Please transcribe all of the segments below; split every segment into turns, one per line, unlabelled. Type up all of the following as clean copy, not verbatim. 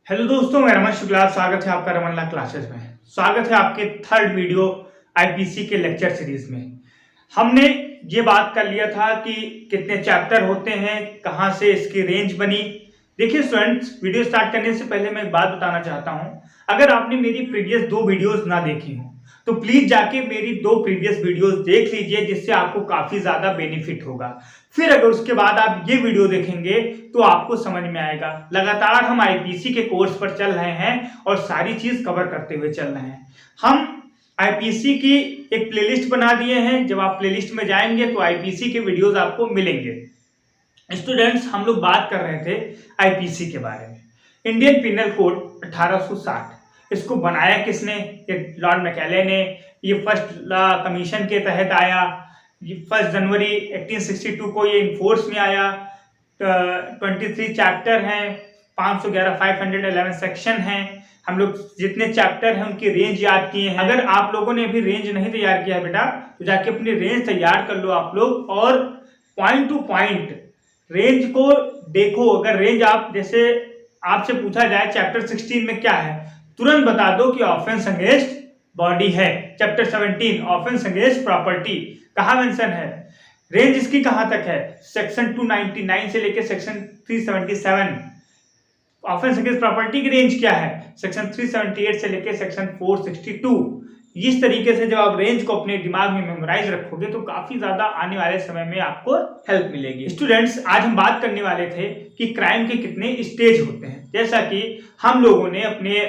Hello दोस्तों, मैं रमन शुक्ला। स्वागत है आपका रमन ला क्लासेस में। स्वागत है आपके थर्ड वीडियो आईपीसी के लेक्चर सीरीज में। हमने ये बात कर लिया था कि कितने चैप्टर होते हैं, कहाँ से इसकी रेंज बनी। देखिए स्टूडेंट्स, वीडियो स्टार्ट करने से पहले मैं एक बात बताना चाहता हूँ। अगर आपने मेरी प्रीवियस 2 वीडियोस ना देखी हो तो प्लीज जाके मेरी 2 प्रीवियस वीडियोस देख लीजिए, जिससे आपको काफी ज्यादा बेनिफिट होगा। फिर अगर उसके बाद आप ये वीडियो देखेंगे तो आपको समझ में आएगा। लगातार हम आईपीसी के कोर्स पर चल रहे हैं और सारी चीज कवर करते हुए चल रहे हैं। हम आईपीसी की एक प्लेलिस्ट बना दिए हैं। जब आप प्लेलिस्ट में जाएंगे तो आईपीसी के वीडियोस आपको मिलेंगे। स्टूडेंट्स, हम लोग बात कर रहे थे आईपीसी के बारे में। इंडियन पिनल कोड 1860, इसको बनाया किसने? ये लॉर्ड मैकेले ने। ये फर्स्ट लॉ कमीशन के तहत आया। ये 1 जनवरी 1862 को ये इन्फोर्स में आया। 23 चैप्टर हैं, 511 सेक्शन हैं। हम लोग जितने चैप्टर हैं उनकी रेंज याद किए हैं। अगर आप लोगों ने अभी रेंज नहीं तैयार किया है बेटा, तो जाके अपनी रेंज तैयार कर लो आप लोग, और पॉइंट टू पॉइंट रेंज को देखो। अगर रेंज आप जैसे आपसे पूछा जाए चैप्टर 16 में क्या है, तुरंत बता दो कि ऑफेंस अगेंस्ट बॉडी है। चैप्टर 17 ऑफेंस अगेंस्ट प्रॉपर्टी कहाँ मेंशन है? रेंज इसकी कहां तक है? सेक्शन 299 से लेकर सेक्शन 377। ऑफेंस अगेंस्ट प्रॉपर्टी की रेंज क्या है? सेक्शन 378 से लेकर सेक्शन 462। इस तरीके से जब आप रेंज को अपने दिमाग में मेमोराइज रखोगे तो काफी ज्यादा आने वाले समय में आपको हेल्प मिलेगी। स्टूडेंट्स, आज हम बात करने वाले थे कि क्राइम के कितने स्टेज होते हैं। जैसा कि हम लोगों ने अपने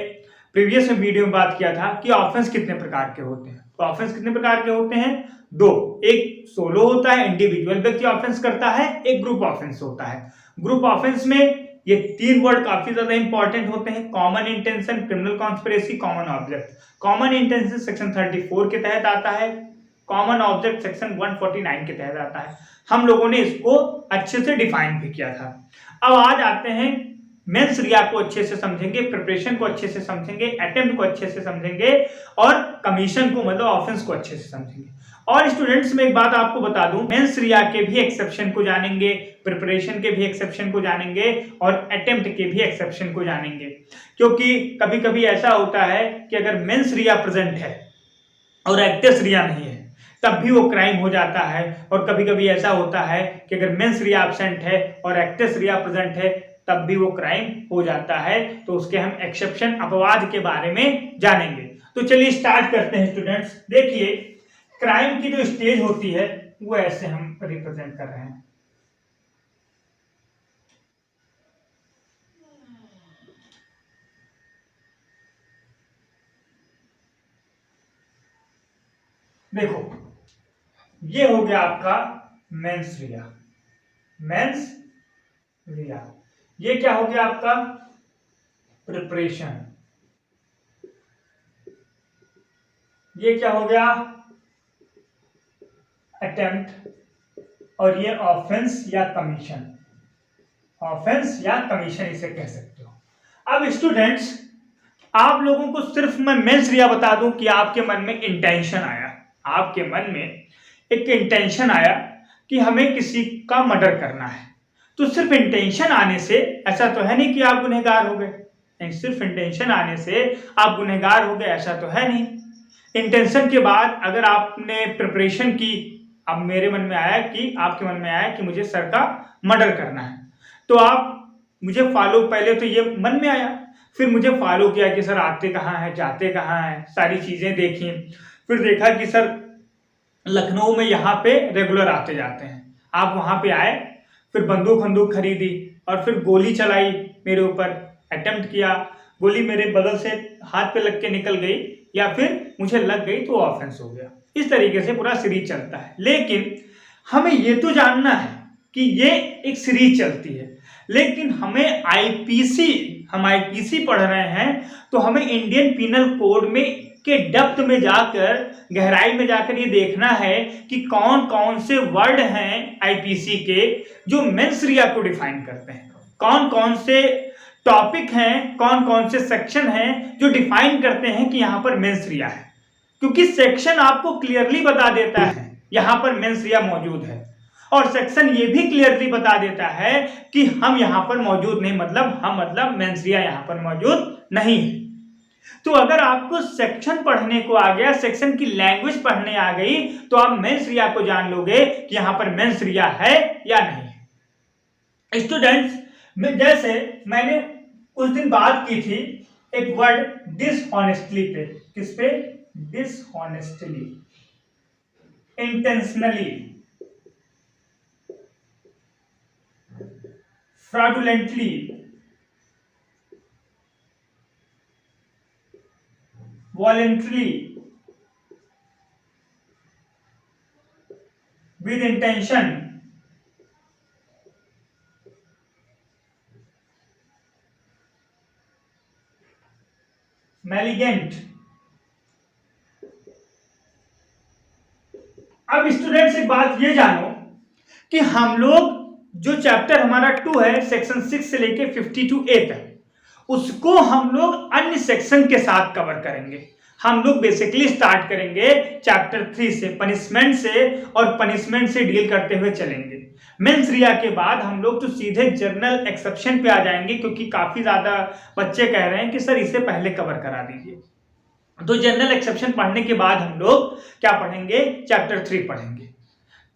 प्रीवियस वीडियो में बात किया था कि ऑफेंस कितने प्रकार के होते हैं। तो ऑफेंस कितने प्रकार के होते हैं? 2। एक सोलो होता है, इंडिविजुअल व्यक्ति ऑफेंस करता है। एक ग्रुप ऑफेंस होता है। ग्रुप ऑफेंस में ये 3 वर्ड काफी ज्यादा इंपॉर्टेंट होते हैं: common intention, criminal conspiracy, common object. Common intention section 34 के तहत आता है। कॉमन ऑब्जेक्ट सेक्शन 149 के तहत आता है। हम लोगों ने इसको अच्छे से डिफाइन भी किया था। अब आज आते हैं मेंस रिया को अच्छे से समझेंगे, प्रिपरेशन को अच्छे से समझेंगे, अटेम्प्ट को अच्छे से समझेंगे, और कमीशन को मतलब ऑफेंस को अच्छे से समझेंगे। और स्टूडेंट्स, मैं एक बात आपको बता दूं, मेंस रिया के भी एक्सेप्शन को जानेंगे, प्रिपरेशन के भी एक्सेप्शन को जानेंगे, और अटेम्प्ट के भी एक्सेप्शन को जानेंगे। क्योंकि कभी कभी ऐसा होता है कि अगर मेंस रिया प्रेजेंट है और एक्टेस रिया नहीं है तब भी वो क्राइम हो जाता है। और कभी कभी ऐसा होता है कि अगर मेंस रिया एब्सेंट है और एक्टेस रिया प्रेजेंट है तब भी वो क्राइम हो जाता है। तो उसके हम एक्सेप्शन, अपवाद के बारे में जानेंगे। तो चलिए स्टार्ट करते हैं स्टूडेंट्स। देखिए, क्राइम की जो स्टेज होती है वो ऐसे हम रिप्रेजेंट कर रहे हैं। देखो, ये हो गया आपका मेंस रिया। मेंस रिया। ये क्या हो गया आपका? प्रिपरेशन। ये क्या हो गया? अटेम्प्ट। और ये ऑफेंस या कमीशन। ऑफेंस या कमीशन इसे कह सकते हो। अब स्टूडेंट्स, आप लोगों को सिर्फ मैं मेंस रिया बता दूं कि आपके मन में इंटेंशन आया। आपके मन में एक इंटेंशन आया कि हमें किसी का मर्डर करना है। तो सिर्फ इंटेंशन आने से ऐसा तो है नहीं कि आप गुनहगार हो गए। सिर्फ इंटेंशन आने से आप गुनहगार हो गए ऐसा तो है नहीं। इंटेंशन के बाद अगर आपने प्रिपरेशन की, अब मेरे मन में आया कि आपके मन में आया कि मुझे सर का मर्डर करना है, तो आप मुझे फॉलो, पहले तो ये मन में आया, फिर मुझे फॉलो किया कि सर आते कहाँ हैं, जाते कहाँ हैं, सारी चीजें देखी। फिर देखा कि सर लखनऊ में यहाँ पे रेगुलर आते जाते हैं। आप वहां पे आए, फिर बंदूक खरीदी और फिर गोली चलाई मेरे ऊपर। अटेम्प्ट किया, गोली मेरे बगल से हाथ पे लग के निकल गई या फिर मुझे लग गई तो ऑफेंस हो गया। इस तरीके से पूरा सीरीज चलता है। लेकिन हमें ये तो जानना है कि ये एक सीरीज चलती है, लेकिन हम आईपीसी पढ़ रहे हैं तो हमें इंडियन पिनल कोड में के डेप्थ में जाकर, गहराई में जाकर ये देखना है कि कौन कौन से वर्ड हैं आईपीसी के जो मेंस रिया को डिफाइन करते हैं। कौन कौन से टॉपिक हैं, कौन कौन से सेक्शन हैं जो डिफाइन करते हैं कि यहां पर मेंस रिया है। क्योंकि सेक्शन आपको क्लियरली बता देता है यहां पर मेंस रिया मौजूद है। और सेक्शन ये भी क्लियरली बता देता है कि हम यहां पर मौजूद नहीं, मतलब मेंस्ट्रुआ यहां पर मौजूद नहीं है। तो अगर आपको सेक्शन पढ़ने को आ गया, सेक्शन की लैंग्वेज पढ़ने आ गई, तो आप मेंस्ट्रुआ को जान लोगे कि यहां पर मेंस्ट्रुआ है या नहीं है। स्टूडेंट्स, जैसे मैंने कुछ दिन बात की थी एक वर्ड डिसऑनेस्टली पे, किस पे? Dishonestly, intentionally, fraudulently, voluntary, with intention, malignant. अब स्टूडेंट्स एक बात ये जानो कि हम लोग जो चैप्टर हमारा 2 है, सेक्शन 6 से लेके 52A तक, उसको हम लोग अन्य सेक्शन के साथ कवर करेंगे। हम लोग बेसिकली स्टार्ट करेंगे चैप्टर 3 से, पनिशमेंट से, और पनिशमेंट से डील करते हुए चलेंगे। मेंस्ट्रुआ के बाद हम लोग तो सीधे जर्नल एक्सेप्शन पे आ जाएंगे, क्योंकि काफी ज्यादा बच्चे कह रहे हैं कि सर इसे पहले कवर करा दीजिए। तो जनरल एक्सेप्शन पढ़ने के बाद हम लोग क्या पढ़ेंगे? चैप्टर 3 पढ़ेंगे।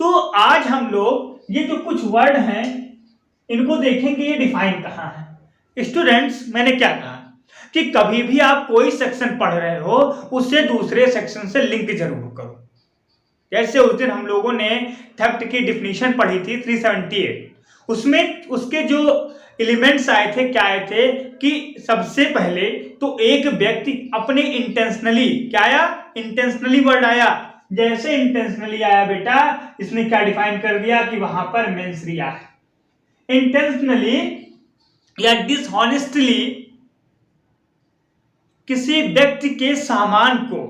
तो आज हम लोग ये जो कुछ वर्ड हैं इनको देखेंगे, ये डिफाइन कहाँ है। स्टूडेंट्स, मैंने क्या कहा कि कभी भी आप कोई सेक्शन पढ़ रहे हो उससे दूसरे सेक्शन से लिंक जरूर करो। जैसे उस दिन हम लोगों ने थेफ्ट की डिफिनीशन पढ़ी थी 378, उसमें उसके जो एलिमेंट्स आए थे, क्या आए थे कि सबसे पहले तो एक व्यक्ति अपने इंटेंशनली, क्या आया? इंटेंशनली वर्ड आया। जैसे इंटेंशनली आया बेटा, इसने क्या डिफाइन कर दिया कि वहां पर मेंस्ट्रुआ है। इंटेंशनली या डिसऑनेस्टली किसी व्यक्ति के सामान को,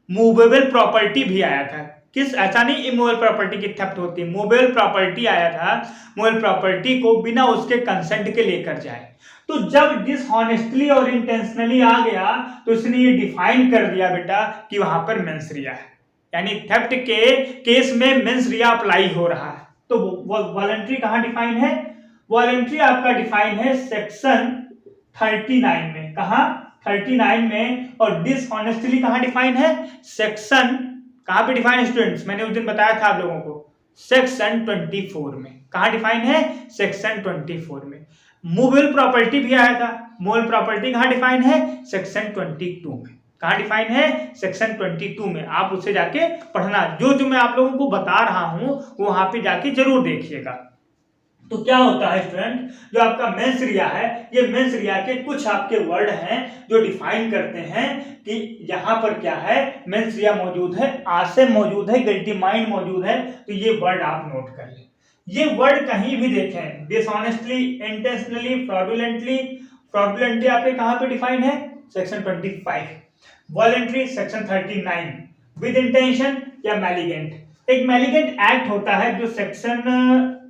मूवेबल प्रॉपर्टी भी आया था। किस, ऐसा नहीं इमूवेबल प्रॉपर्टी की थेफ्ट होती है, मूवेबल प्रॉपर्टी आया था, मूवेबल प्रॉपर्टी को बिना उसके कंसेंट के लेकर जाए। तो जब डिसऑनेस्टली और इंटेंशनली आ गया तो इसने ये डिफाइन कर दिया बेटा कि वहां पर मेंस्ट्रुआ है, यानी थेफ्ट के केस में मेंस्ट्रुआ अप्लाई हो रहा है। तो वॉलंटरी कहां डिफाइन है? वॉलंटरी आपका डिफाइन है सेक्शन 39 में। कहां? 39 में। और डिसऑनेस्टली कहां डिफाइन है? सेक्शन, कहां पे डिफाइन है स्टूडेंट्स? मैंने उस दिन बताया था आप लोगों को, सेक्शन 24 में। कहां डिफाइन है? सेक्शन 24 में। मूवेबल प्रॉपर्टी भी आया था, मूवेबल प्रॉपर्टी कहां डिफाइन है? सेक्शन 22 में। कहां डिफाइन है? सेक्शन 22 में। आप उससे जाके पढ़ना, जो मैं आप लोगों को बता रहा हूं वहां पे जाके जरूर देखिएगा। तो क्या होता है स्टूडेंट, जो आपका मेंस्ट्रुआ है, ये मेंस्ट्रुआ के कुछ आपके वर्ड हैं जो डिफाइन करते हैं कि यहाँ पर क्या है, मेंस्ट्रुआ मौजूद है, आशय मौजूद है, गिल्टी माइंड मौजूद है। तो ये वर्ड आप नोट कर लें। ये वर्ड कहीं भी देखें, डिसऑनेस्टली, इंटेंशनली, फ्रॉडुलेंटली, फ्रॉडुलेंटली आपके कहाँ पे डिफाइन है? Section 25। Voluntary section 39। With intention या मैलिगेंट। एक मैलिगेंट एक्ट होता है जो सेक्शन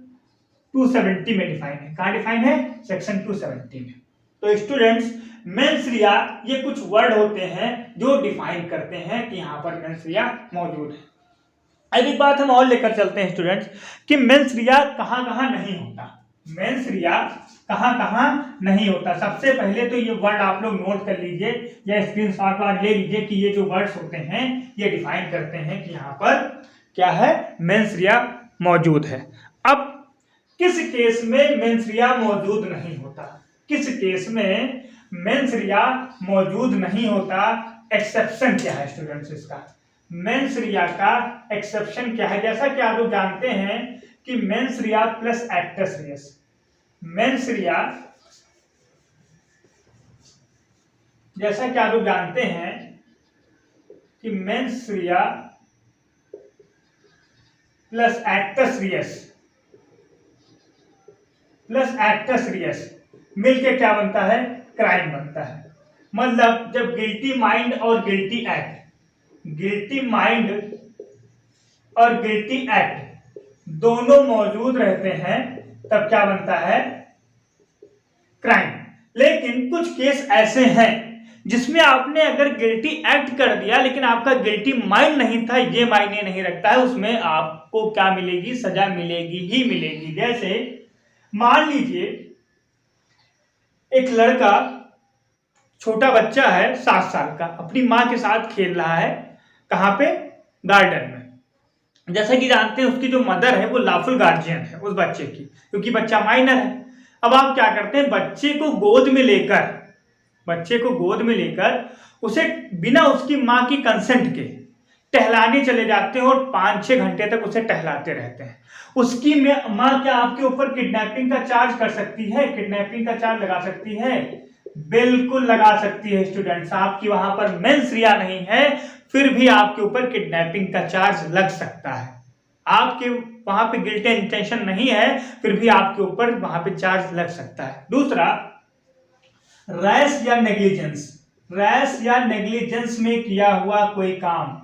270 में डिफाइन है। कहां डिफाइन है? सेक्शन 270 में। तो स्टूडेंट्स, मेंस्ट्रुआ ये कुछ वर्ड होते हैं जो डिफाइन करते हैं कि यहां पर मेंस्ट्रुआ मौजूद है। अब एक बात हम और लेकर चलते हैं स्टूडेंट्स कि मेंस्ट्रुआ कहां-कहां नहीं होता। मेंस्ट्रुआ कहां-कहां नहीं होता। सबसे पहले तो ये वर्ड आप लोग नोट कर लीजिए या स्क्रीनशॉट ले लीजिए कि ये जो वर्ड्स होते हैं ये डिफाइन करते हैं कि यहां पर क्या है, मेंस्ट्रुआ मौजूद है। अब किस केस में मेंस्ट्रुआ मौजूद नहीं होता? किस केस में मेंस्ट्रुआ मौजूद नहीं होता? एक्सेप्शन क्या है स्टूडेंट्स इसका? मेंस्ट्रुआ का एक्सेप्शन क्या है? जैसा कि आप लोग जानते हैं कि मेंस्ट्रुआ प्लस एक्टस रियस, मेंस्ट्रुआ, जैसा कि आप लोग जानते हैं कि मेंस्ट्रुआ प्लस एक्टस रियस मिलके क्या बनता है? क्राइम बनता है। मतलब जब गिल्टी माइंड और गिल्टी एक्ट, गिल्टी माइंड और गिल्टी एक्ट दोनों मौजूद रहते हैं तब क्या बनता है? क्राइम। लेकिन कुछ केस ऐसे हैं जिसमें आपने अगर गिल्टी एक्ट कर दिया लेकिन आपका गिल्टी माइंड नहीं था, ये मायने नहीं रखता है, उसमें आपको क्या मिलेगी, सजा मिलेगी ही मिलेगी। जैसे मान लीजिए एक लड़का, छोटा बच्चा है 7 साल का, अपनी माँ के साथ खेल रहा है, कहाँ पे, गार्डन में। जैसा कि जानते हैं उसकी जो मदर है वो लॉफुल गार्जियन है उस बच्चे की, क्योंकि बच्चा माइनर है। अब आप क्या करते हैं, बच्चे को गोद में लेकर उसे बिना उसकी माँ की कंसेंट के टहलाने चले जाते हैं और 5-6 घंटे तक उसे टहलाते रहते हैं। उसकी माँ क्या आपके ऊपर किडनैपिंग का चार्ज कर सकती है, किडनैपिंग का चार्ज लगा सकती है? बिल्कुल लगा सकती है स्टूडेंट्स। आपकी वहां पर मेंस रिया नहीं है, फिर भी आपके ऊपर किडनैपिंग का चार्ज लग सकता है। आपके वहां पे गिल्टी इंटेंशन नहीं है, फिर भी आपके ऊपर वहां पे चार्ज लग सकता है। दूसरा, रैश या नेग्लिजेंस में किया हुआ कोई काम,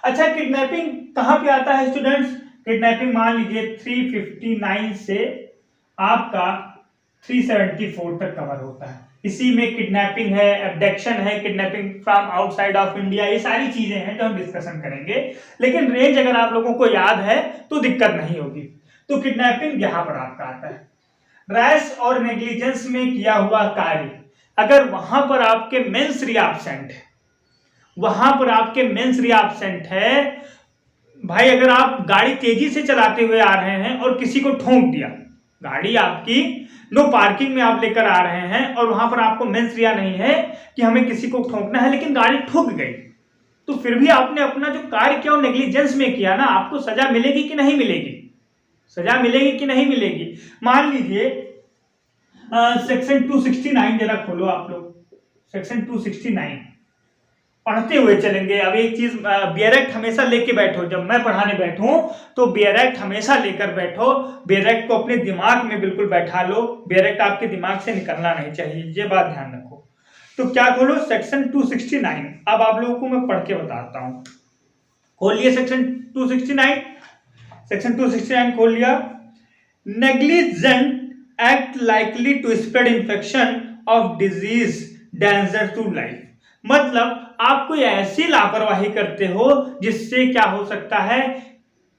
अच्छा, किडनैपिंग कहां पे आता है स्टूडेंट्स? किडनैपिंग मान लीजिए 359 से आपका 374 तक कवर होता है। इसी में किडनैपिंग है, एब्डक्शन है, kidnapping from outside of India, ये सारी चीजें हैं जो हम डिस्कशन करेंगे। लेकिन रेंज अगर आप लोगों को याद है तो दिक्कत नहीं होगी। तो किडनैपिंग यहां पर आपका आता है। रैश और नेग्लिजेंस में किया हुआ कार्य, अगर वहां पर आपके मेंस रिया एब्सेंट है, भाई अगर आप गाड़ी तेजी से चलाते हुए आ रहे हैं और किसी को ठोक दिया, गाड़ी आपकी नो पार्किंग में आप लेकर आ रहे हैं और वहां पर आपको मेंस रिया नहीं है कि हमें किसी को ठोकना है, लेकिन गाड़ी ठुक गई, तो फिर भी आपने अपना जो कार्य किया वो नेग्लिजेंस में किया ना, आपको सजा मिलेगी कि नहीं मिलेगी? मान लीजिए सेक्शन 269 जरा खोलो आप लोग, सेक्शन 269 पढ़ते हुए चलेंगे। अब एक चीज, बियर एक्ट हमेशा लेके बैठो, जब मैं पढ़ाने बैठूं तो बियर एक्ट हमेशा लेकर बैठो, बियर एक्ट को अपने दिमाग में बिल्कुल बैठा लो, बियर एक्ट आपके दिमाग से निकलना नहीं चाहिए, ये बात ध्यान रखो। तो क्या खोलो, सेक्शन 269। अब आप लोगों को मैं पढ़ के बताता हूं, खोलिए सेक्शन 269 खोल लिया। Negligent act likely to spread infection of disease danger to life, मतलब आप कोई ऐसी लापरवाही करते हो जिससे क्या हो सकता है,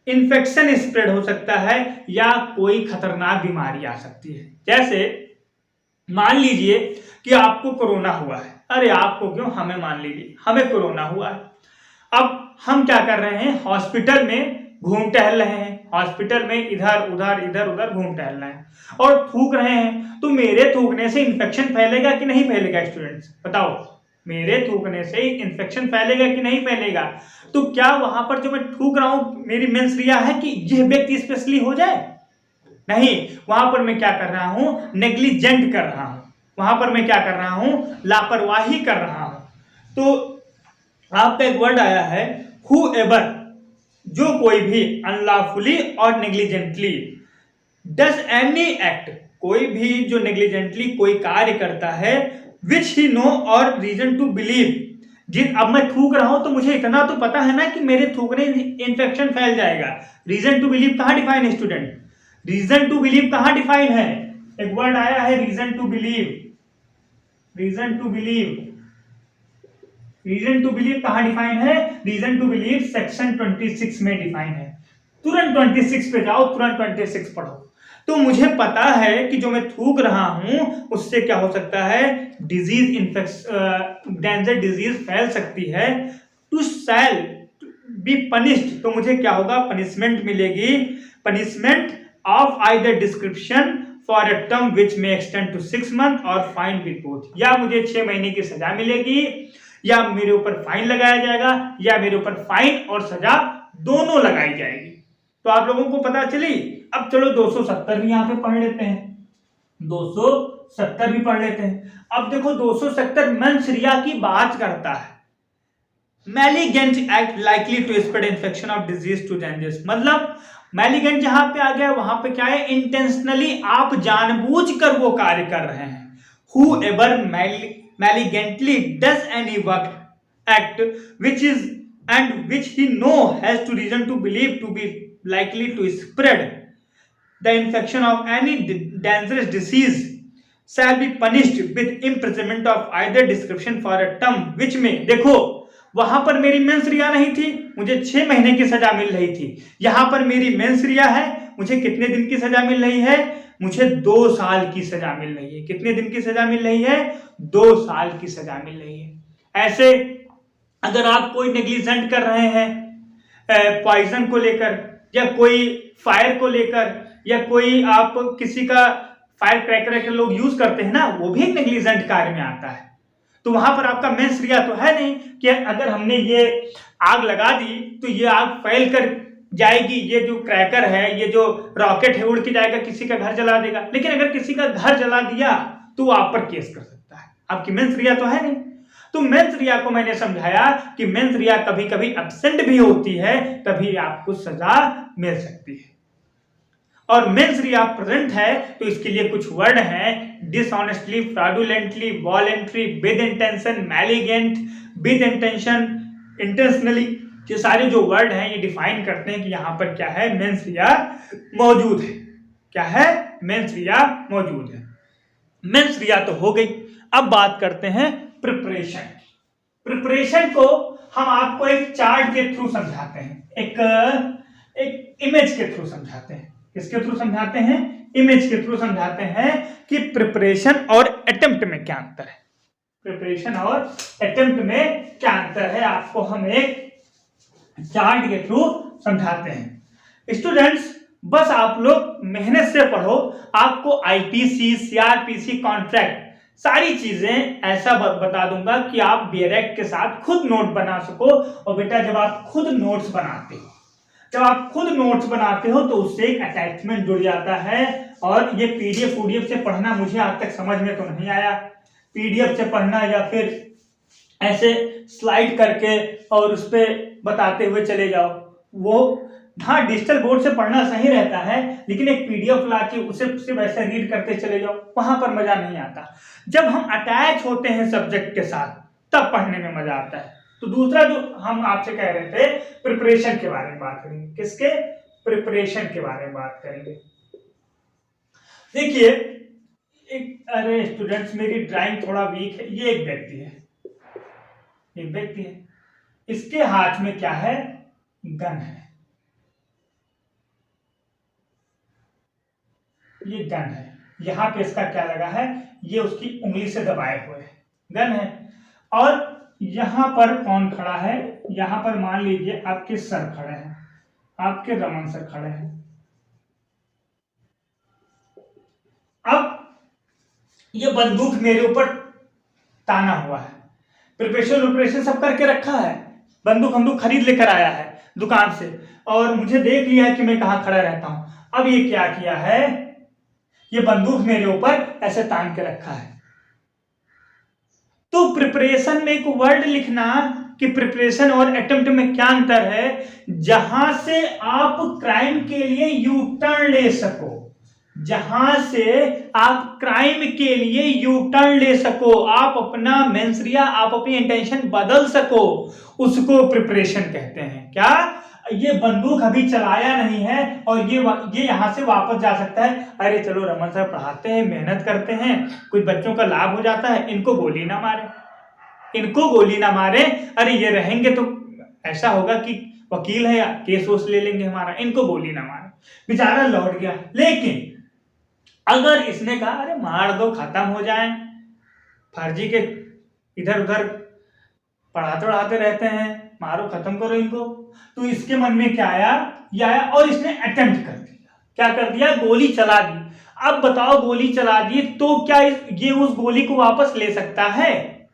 इंफेक्शन स्प्रेड हो सकता है या कोई खतरनाक बीमारी आ सकती है। जैसे मान लीजिए कि आपको कोरोना हुआ है, अरे आपको क्यों, हमें मान लीजिए हमें कोरोना हुआ है। अब हम क्या कर रहे हैं, हॉस्पिटल में घूम टहल रहे हैं, हॉस्पिटल में इधर उधर घूम टहल रहे हैं और थूक रहे हैं, तो मेरे थूकने से इंफेक्शन फैलेगा कि नहीं फैलेगा स्टूडेंट्स, बताओ? मेरे थूकने से इंफेक्शन फैलेगा कि नहीं फैलेगा? तो क्या वहां पर जो मैं थूक रहा हूं, मेरी मेंस रिया है कि यह व्यक्ति स्पेशली हो जाए? नहीं, वहां पर मैं क्या कर रहा हूं, नेग्लिजेंट कर रहा हूं, वहां पर मैं क्या कर रहा हूं, लापरवाही कर रहा हूं। तो आपका एक वर्ड आया है whoever, जो कोई भी अनलॉफुली और नेग्लिजेंटली डज एनी एक्ट, कोई भी जो नेग्लिजेंटली कोई कार्य करता है, विच ही नो और रीजन टू बिलीव, अब मैं थूक रहा हूं तो मुझे इतना तो पता है ना कि मेरे थूकने इंफेक्शन फैल जाएगा। रीजन टू बिलीव कहां डिफाइन है स्टूडेंट? रीजन टू बिलीव कहां डिफाइन है? एक वर्ड आया है रीजन टू बिलीव कहां डिफाइन है? रीजन टू बिलीव सेक्शन 26 में डिफाइन है। तुरंत 26 पे जाओ, तुरंत 26 पढ़ो। तो मुझे पता है कि जो मैं थूक रहा हूं उससे क्या हो सकता है, डेंजर डिजीज फैल सकती है। टू शैल बी पनिश्ड, तो मुझे क्या होगा, पनिशमेंट मिलेगी, punishment of either description for a term which में एक्सटेंड टू 6 मंथ और फाइन विद बोथ, या मुझे 6 महीने की सजा मिलेगी या मेरे ऊपर फाइन लगाया जाएगा या मेरे ऊपर फाइन और सजा दोनों लगाई जाएगी। तो आप लोगों को पता चली। अब चलो 270 भी यहां पे पढ़ लेते हैं, 270 भी पढ़ लेते हैं। अब देखो 270 मेंस रिया की बात करता है, malignant act likely to spread infection of disease to dangers, मतलब मैलिगेंट जहां पे आ गया वहां पे क्या है, इंटेंशनली, आप जानबूझकर वो कार्य कर रहे हैं। whoever malignantly does any work act which he know has to reason to believe to be likely to spread the infection of any dangerous disease shall be punished with imprisonment of either description for a term which में, देखो वहां पर मेरी mens rea नहीं थी, मुझे 6 महीने की सजा मिल रही थी। यहां पर मेरी मेंसरिया है, मुझे कितने दिन की सजा मिल रही है? मुझे 2 साल की सजा मिल रही है। कितने दिन की सजा मिल रही है? 2 साल की सजा मिल रही है। ऐसे अगर आप कोई नेग्लिजेंट कर रहे हैं पॉइजन को लेकर, या कोई फायर को लेकर, या कोई आप किसी का फायर क्रैकर के लोग यूज करते हैं ना, वो भी एक नेग्लिजेंट कार्य में आता है। तो वहां पर आपका मेंसरिया तो है नहीं कि अगर हमने ये आग लगा दी तो ये आग फैल कर जाएगी, ये जो क्रैकर है, ये जो रॉकेट है, उड़ के जाएगा, किसी का घर जला देगा। लेकिन अगर किसी का घर जला दिया तो वो आप पर केस कर सकता है। आपकी मेंसरिया तो है नहीं। तो मेंसरिया को मैंने समझाया कि मेंसरिया कभी कभी एब्सेंट भी होती है, तभी आपको सजा मिल सकती है। और मेंसरिया प्रेजेंट है तो इसके लिए कुछ वर्ड हैं, dishonestly, fraudulently, voluntary, with intention, malignant, with intention, intentionally. ये सारे जो वर्ड हैं ये डिफाइन करते हैं कि यहाँ पर क्या है, मेंसरिया मौजूद है। क्या है? मेंसरिया मौजूद है। मेंसरिया तो हो गई। अब बात करते हैं प्रिपरेशन। प्रिपरेशन को हम आपको एक चार्ट के थ्रू समझाते हैं, एक इमेज के थ्रू समझाते हैं। किसके थ्रू समझाते हैं? इमेज के थ्रू समझाते हैं कि प्रिपरेशन और अटेम्प्ट में क्या अंतर है। प्रिपरेशन और अटेम्प्ट में क्या अंतर है, आपको हम एक चार्ट के थ्रू समझाते हैं। स्टूडेंट्स, बस आप लोग मेहनत से पढ़ो। आपको आईपीसी, सीआरपीसी, कॉन्ट्रैक्ट सारी चीजें ऐसा बता दूंगा कि आप डायरेक्ट के साथ खुद नोट बना सको। और बेटा जब आप खुद नोट्स बनाते हो तो उससे एक अटैचमेंट जुड़ जाता है। और ये पीडीएफ से पढ़ना मुझे आज तक समझ में तो नहीं आया। पीडीएफ से पढ़ना या फिर ऐसे स्लाइड करके और उस पर बताते हुए चले जाओ, वो हाँ डिजिटल बोर्ड से पढ़ना सही रहता है, लेकिन एक पीडीएफ ला के उसे सिर्फ ऐसे रीड करते चले जाओ, वहां पर मजा नहीं आता। जब हम अटैच होते हैं सब्जेक्ट के साथ तब पढ़ने में मजा आता है। तो दूसरा जो हम आपसे कह रहे थे, प्रिपरेशन के बारे में बात करेंगे। किसके? प्रिपरेशन के बारे में बात करेंगे। देखिए अरे स्टूडेंट्स, मेरी ड्राइंग थोड़ा वीक है। ये एक व्यक्ति है, इसके हाथ में क्या है? गन है। ये गन है, यहां पे इसका क्या लगा है? ये उसकी उंगली से दबाए हुए गन है। और यहां पर कौन खड़ा है? यहां पर मान लीजिए आपके सर खड़े हैं, आपके रमन सर खड़े हैं। अब ये बंदूक मेरे ऊपर ताना हुआ है, प्रिपरेशन सब करके रखा है, बंदूक खरीद लेकर आया है दुकान से, और मुझे देख लिया है कि मैं कहां खड़ा रहता हूं। अब ये क्या किया है? ये बंदूक मेरे ऊपर ऐसे तान के रखा है। तो प्रिपरेशन में एक वर्ड लिखना कि प्रिपरेशन और अटेम्प्ट में क्या अंतर है। जहां से आप क्राइम के लिए यू टर्न ले सको, आप अपना मेंसरिया, आप अपनी इंटेंशन बदल सको, उसको प्रिपरेशन कहते हैं। क्या? ये बंदूक अभी चलाया नहीं है और ये यहां से वापस जा सकता है। अरे चलो रमन सर पढ़ाते हैं, मेहनत करते हैं, कुछ बच्चों का लाभ हो जाता है, इनको गोली ना मारे। अरे ये रहेंगे तो ऐसा होगा कि वकील है, केस वोस ले लेंगे हमारा, इनको गोली ना मारे। बेचारा लौट गया। लेकिन अगर इसने कहा अरे मार दो, खत्म हो जाए, फर्जी के इधर उधर पढ़ाते रहते हैं, मारो खत्म करो इनको, तो इसके मन में क्या आया? ये आया और इसने अटेम्प्ट कर दिया। क्या कर दिया? गोली चला दी। अब बताओ, गोली चला दी तो क्या ये उस गोली को वापस ले सकता है?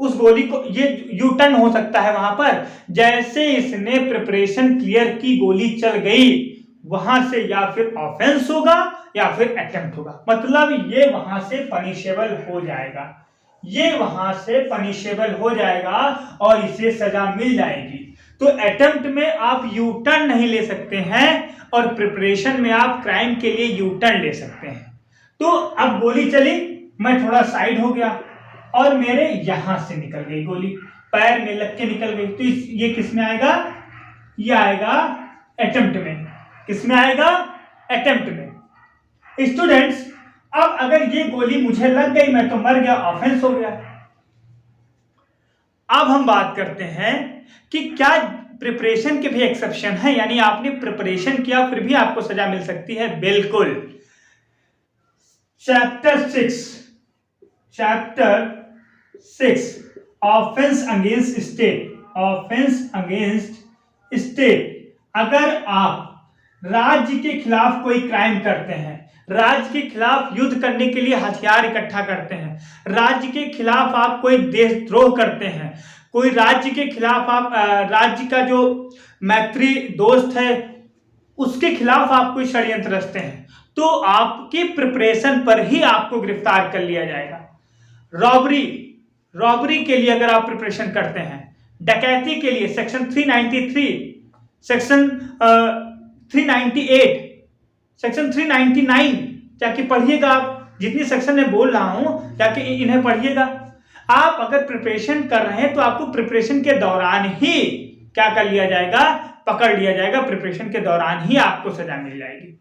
उस गोली को ये यू टर्न हो सकता है वहां पर? जैसे इसने प्रिपरेशन क्लियर की, गोली चल गई, वहां से या फिर ऑफेंस होगा या फिर अटेम्प्ट होगा। मतलब ये वहां से पनिशेबल हो जाएगा और इसे सजा मिल जाएगी। तो अटेम्प्ट में आप यू टर्न नहीं ले सकते हैं और प्रिपरेशन में आप क्राइम के लिए यू टर्न ले सकते हैं। तो अब गोली चली, मैं थोड़ा साइड हो गया और मेरे यहां से निकल गई गोली, पैर में लग के निकल गई। तो ये किस में आएगा? ये आएगा अटेम्प्ट में। किस में आएगा? अटेम्प्ट में। स्टूडेंट्स, अब अगर ये गोली मुझे लग गई, मैं तो मर गया, ऑफेंस हो गया। अब हम बात करते हैं कि क्या प्रिपरेशन के भी एक्सेप्शन है, यानी आपने प्रिपरेशन किया फिर भी आपको सजा मिल सकती है। बिल्कुल। Chapter 6 offence against state, offence against state. अगर आप राज्य के खिलाफ कोई क्राइम करते हैं, राज्य के खिलाफ युद्ध करने के लिए हथियार इकट्ठा करते हैं, राज्य के खिलाफ आप कोई देशद्रोह करते हैं, कोई राज्य के खिलाफ आप राज्य का जो मैत्री दोस्त है उसके खिलाफ आप कोई षड्यंत्र रचते हैं, तो आपके प्रिपरेशन पर ही आपको गिरफ्तार कर लिया जाएगा। रॉबरी के लिए अगर आप प्रिपरेशन करते हैं, डकैती के लिए सेक्शन 393, सेक्शन 398, सेक्शन 399 जाके पढ़िएगा। आप जितनी सेक्शन में बोल रहा हूं जाके इन्हें पढ़िएगा। आप अगर प्रिपरेशन कर रहे हैं तो आपको प्रिपरेशन के दौरान ही क्या कर लिया जाएगा, पकड़ लिया जाएगा। प्रिपरेशन के दौरान ही आपको सजा मिल जाएगी।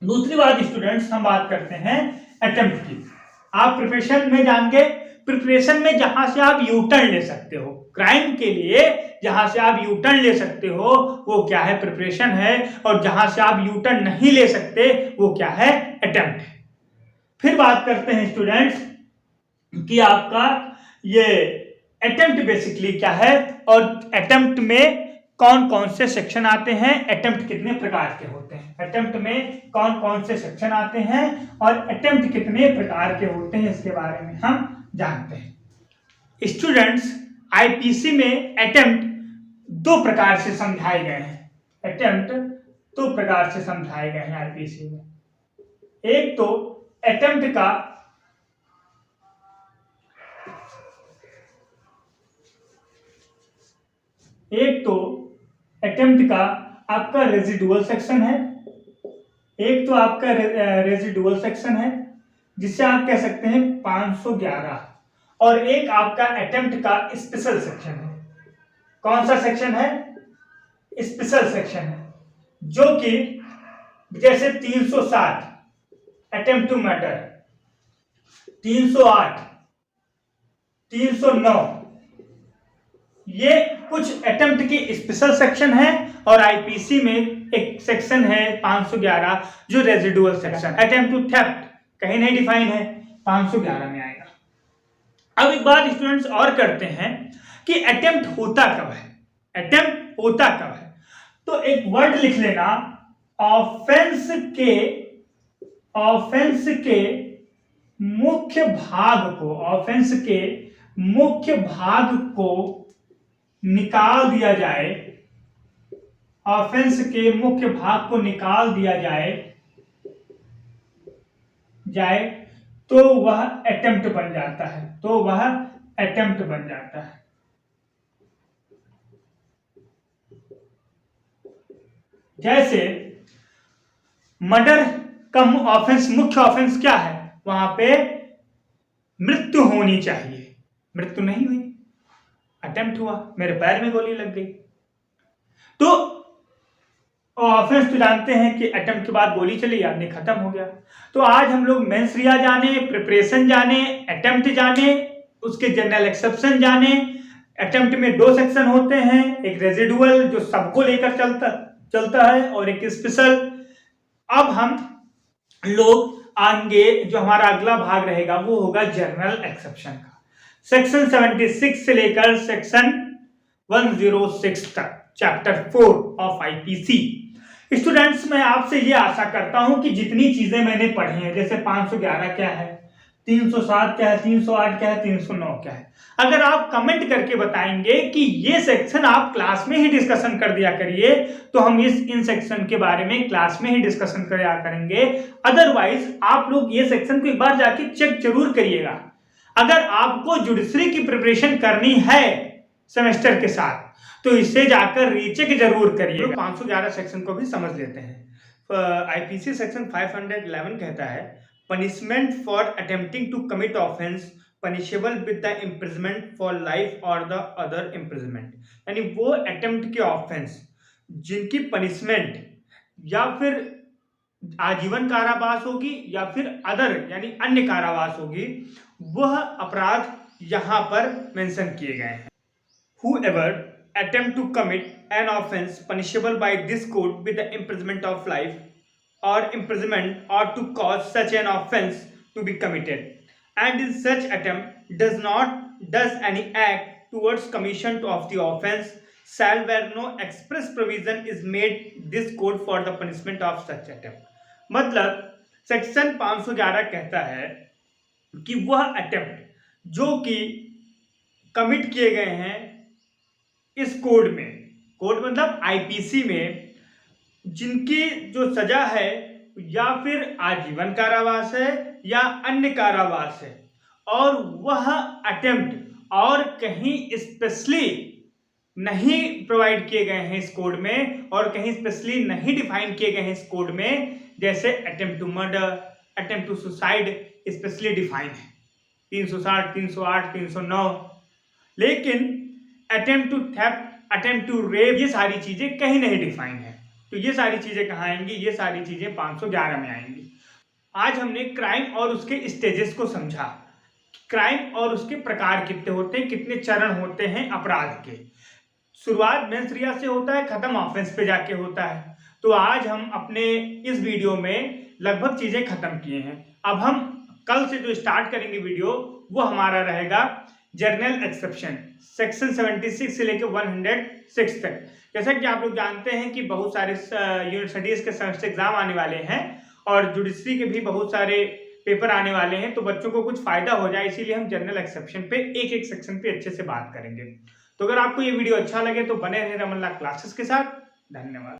दूसरी बात स्टूडेंट्स, हम बात करते हैं अटेम्प्ट की। आप प्रिपरेशन में जान गए, प्रिपरेशन में जहां से आप यू टर्न ले सकते हो, क्राइम के लिए जहां से आप यू टर्न ले सकते हो वो क्या है, प्रिपरेशन है। और जहां से आप यू टर्न नहीं ले सकते वो क्या है, अटेम्प्ट है। फिर बात करते हैं स्टूडेंट्स कि आपका ये अटेम्प्ट बेसिकली क्या है और अटेम्प्ट में कौन कौन से सेक्शन आते हैं, अटेम्प्ट कितने प्रकार के होते हैं, अटेम्प्ट में कौन कौन से सेक्शन आते हैं और अटेम्प्ट कितने प्रकार के होते हैं, इसके बारे में हम जानते हैं। स्टूडेंट्स, आईपीसी में अटेम्प्ट दो प्रकार से समझाए गए हैं, अटेम्प्ट दो प्रकार से समझाए गए हैं आईपीसी में। एक तो अटेम्प्ट का आपका रेजिडुअल सेक्शन है, एक तो आपका रेजिडुअल सेक्शन है जिसे आप कह सकते हैं 511, और एक आपका अटेम्प्ट का स्पेशल सेक्शन है। कौन सा सेक्शन है, स्पेशल सेक्शन है, जो कि जैसे 307 अटेम्प्ट टू मर्डर, 308, 309, ये कुछ अटेम्प्ट की स्पेशल सेक्शन है। और आईपीसी में एक सेक्शन है 511 जो residual section, attempt to theft कहीं नहीं डिफाइन है, 511 में आएगा। अब एक बात स्टूडेंट्स और करते हैं कि अटेम्प्ट होता कब है, अटेम्प्ट होता कब है। तो एक वर्ड लिख लेना, ऑफेंस के मुख्य भाग को, ऑफेंस के मुख्य भाग को निकाल दिया जाए, ऑफेंस के मुख्य भाग को निकाल दिया जाए तो वह अटेम्प्ट बन जाता है, तो वह अटेम्प्ट बन जाता है। जैसे मर्डर का ऑफेंस, मुख्य ऑफेंस क्या है, वहां पे मृत्यु होनी चाहिए, मृत्यु नहीं हुई, अटेम्प्ट हुआ, मेरे पैर में गोली लग गई। तो ऑफेंस तो जानते हैं कि अटेम्प्ट के बाद गोली चली, आदमी खत्म हो गया। तो आज हम लोग मेंस रिया जाने, प्रिपरेशन जाने, अटेम्प्ट जाने, उसके जनरल एक्सेप्शन जाने। अटेम्प्ट में दो सेक्शन होते हैं, एक रेजिडुअल जो सबको लेकर चलता है और एक स्पेशल। अब हम लोग आगे जो हमारा अगला भाग रहेगा वो होगा जनरल एक्सेप्शन का, सेक्शन 76 से लेकर सेक्शन 106 तक, चैप्टर 4 ऑफ आईपीसी। स्टूडेंट्स, मैं आपसे ये आशा करता हूं कि जितनी चीजें मैंने पढ़ी हैं, जैसे 511 क्या है, 307 क्या है, 308 क्या है, 309 क्या है, अगर आप कमेंट करके बताएंगे कि ये सेक्शन आप क्लास में ही डिस्कशन कर दिया करिए तो हम इन सेक्शन के बारे में क्लास में ही डिस्कशन किया करेंगे। अदरवाइज आप लोग ये सेक्शन को एक बार जाके चेक जरूर करिएगा। अगर आपको जुडिशरी की प्रिपरेशन करनी है सेमेस्टर के साथ तो इससे जाकर रीचेक जरूर करिए। 511 सेक्शन को भी समझ लेते हैं। आईपीसी सेक्शन 511 कहता है, punishment for attempting to commit offence punishable with the imprisonment for life और द अदर इम्प्रिजमेंट। यानी वो अटेम्प्ट के ऑफेंस जिनकी पनिशमेंट या फिर आजीवन कारावास होगी या फिर अदर यानी अन्य कारावास होगी, वह अपराध यहां पर मेंशन किए गए हैं। Whoever attempt to commit an offense punishable by this code with the imprisonment of life or imprisonment or to cause such an offense to be committed, and in such attempt does any act towards commission of the offense shall where no express provision is made this code for the punishment of such attempt। मतलब section 511 कहता है कि वह attempt जो कि commit किए गए हैं इस कोड में, कोड मतलब आईपीसी में, जिनकी जो सजा है या फिर आजीवन कारावास है या अन्य कारावास है, और वह अटेम्प्ट और कहीं स्पेशली नहीं प्रोवाइड किए गए हैं इस कोड में और कहीं स्पेशली नहीं डिफाइन किए गए हैं इस कोड में, जैसे attempt to murder, attempt to suicide specially define है 360, 308, 309, लेकिन attempt to theft, attempt to rape, ये सारी चीजें कहीं नहीं डिफाइन है। तो ये सारी चीजें कहाँ आएंगी? ये सारी चीजें 511 में आएंगी। आज हमने क्राइम और उसके स्टेजेस को समझा। क्राइम और उसके प्रकार कितने होते हैं, कितने चरण होते हैं अपराध के। शुरुआत मेंस रिया से होता है, खत्म ऑफेंस पे जाके होता है। तो आज हम अपने इस वीडियो में लगभग चीजें खत्म किए हैं। अब हम कल से जो स्टार्ट करेंगे वीडियो, वो हमारा रहेगा जर्नल एक्सेप्शन, सेक्शन 76 से लेकर 106 तक। जैसा कि आप लोग जानते हैं कि बहुत सारे यूनिवर्सिटीज के सेमेस्टर एग्जाम आने वाले हैं और जुडिशरी के भी बहुत सारे पेपर आने वाले हैं, तो बच्चों को कुछ फायदा हो जाए इसीलिए हम जर्नल एक्सेप्शन पे एक एक सेक्शन पे अच्छे से बात करेंगे। तो अगर आपको ये वीडियो अच्छा लगे तो बने रहे रमन लाल क्लासेस के साथ। धन्यवाद।